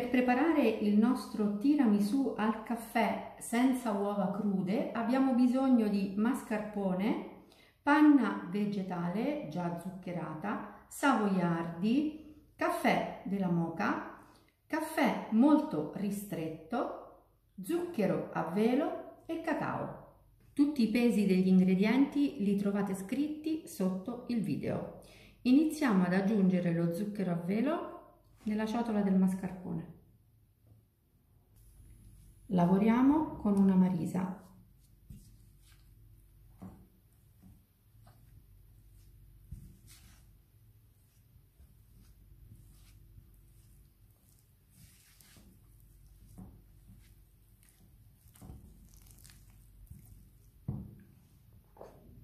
Per preparare il nostro tiramisù al caffè senza uova crude abbiamo bisogno di mascarpone, panna vegetale già zuccherata, savoiardi, caffè della moka, caffè molto ristretto, zucchero a velo e cacao. Tutti i pesi degli ingredienti li trovate scritti sotto il video. Iniziamo ad aggiungere lo zucchero a velo nella ciotola del mascarpone. Lavoriamo con una marisa.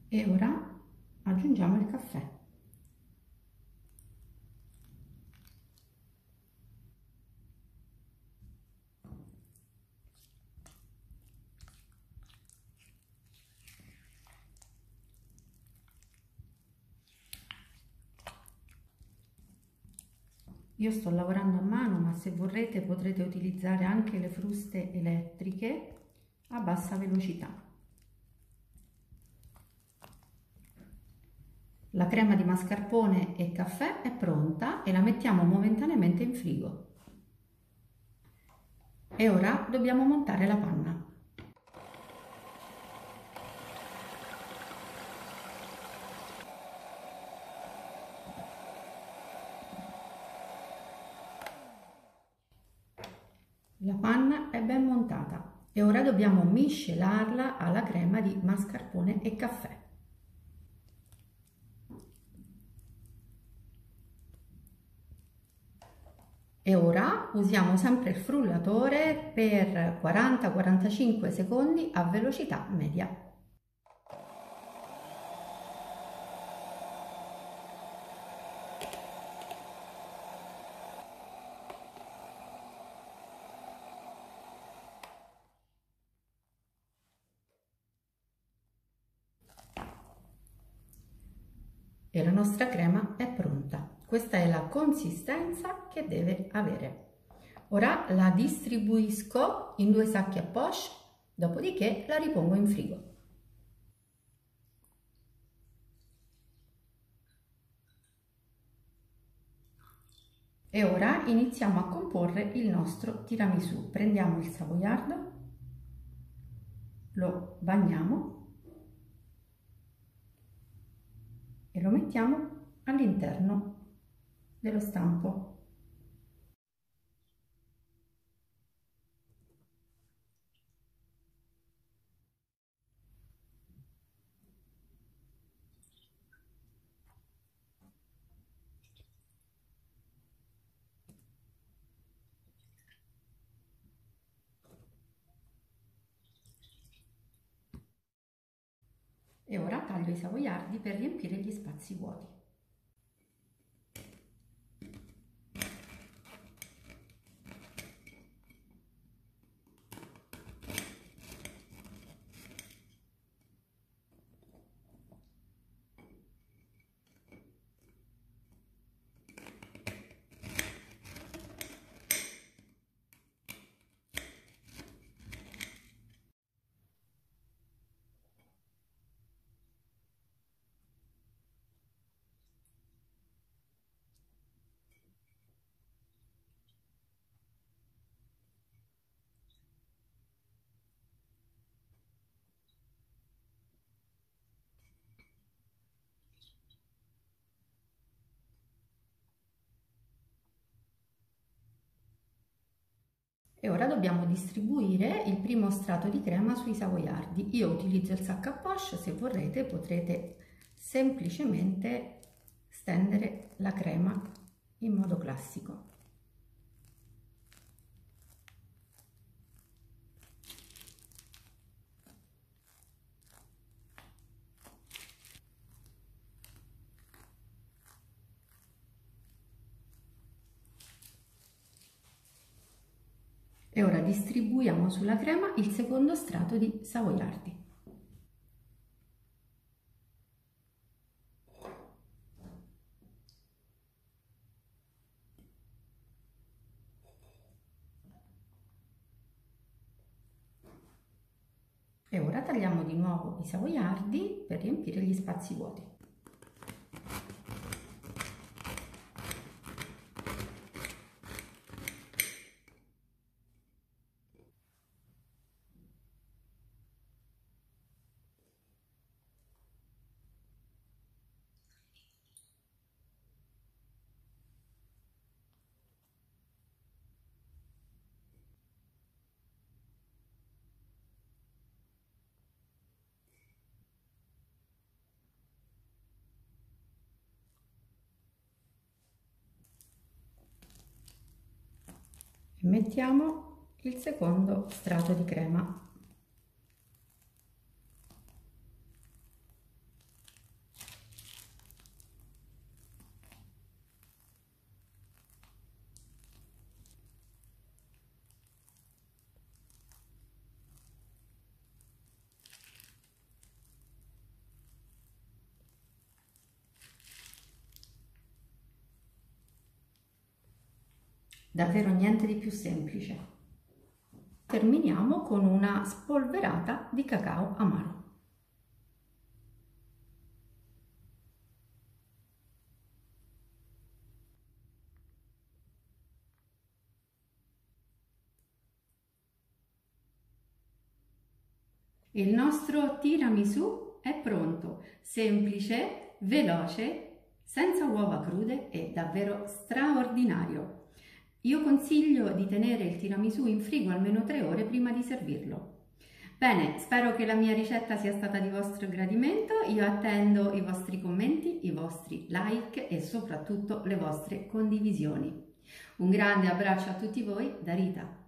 E ora aggiungiamo il caffè. Io sto lavorando a mano, ma se vorrete potrete utilizzare anche le fruste elettriche a bassa velocità. La crema di mascarpone e caffè è pronta e la mettiamo momentaneamente in frigo. E ora dobbiamo montare la panna. La panna è ben montata e ora dobbiamo miscelarla alla crema di mascarpone e caffè. E ora usiamo sempre il frullatore per 40-45 secondi a velocità media. E la nostra crema è pronta. Questa è la consistenza che deve avere. Ora la distribuisco in 2 sacchi a poche, dopodiché la ripongo in frigo. E ora iniziamo a comporre il nostro tiramisù. Prendiamo il savoiardo, lo bagniamo e lo mettiamo all'interno dello stampo. E ora taglio i savoiardi per riempire gli spazi vuoti. E ora dobbiamo distribuire il primo strato di crema sui savoiardi. Io utilizzo il sacco a poche, se vorrete potrete semplicemente stendere la crema in modo classico. E ora distribuiamo sulla crema il secondo strato di savoiardi. E ora tagliamo di nuovo i savoiardi per riempire gli spazi vuoti. E mettiamo il secondo strato di crema. Davvero niente di più semplice. Terminiamo con una spolverata di cacao amaro. Il nostro tiramisù è pronto, semplice, veloce, senza uova crude e davvero straordinario. Io consiglio di tenere il tiramisù in frigo almeno 3 ore prima di servirlo. Bene, spero che la mia ricetta sia stata di vostro gradimento. Io attendo i vostri commenti, i vostri like e soprattutto le vostre condivisioni. Un grande abbraccio a tutti voi da Rita.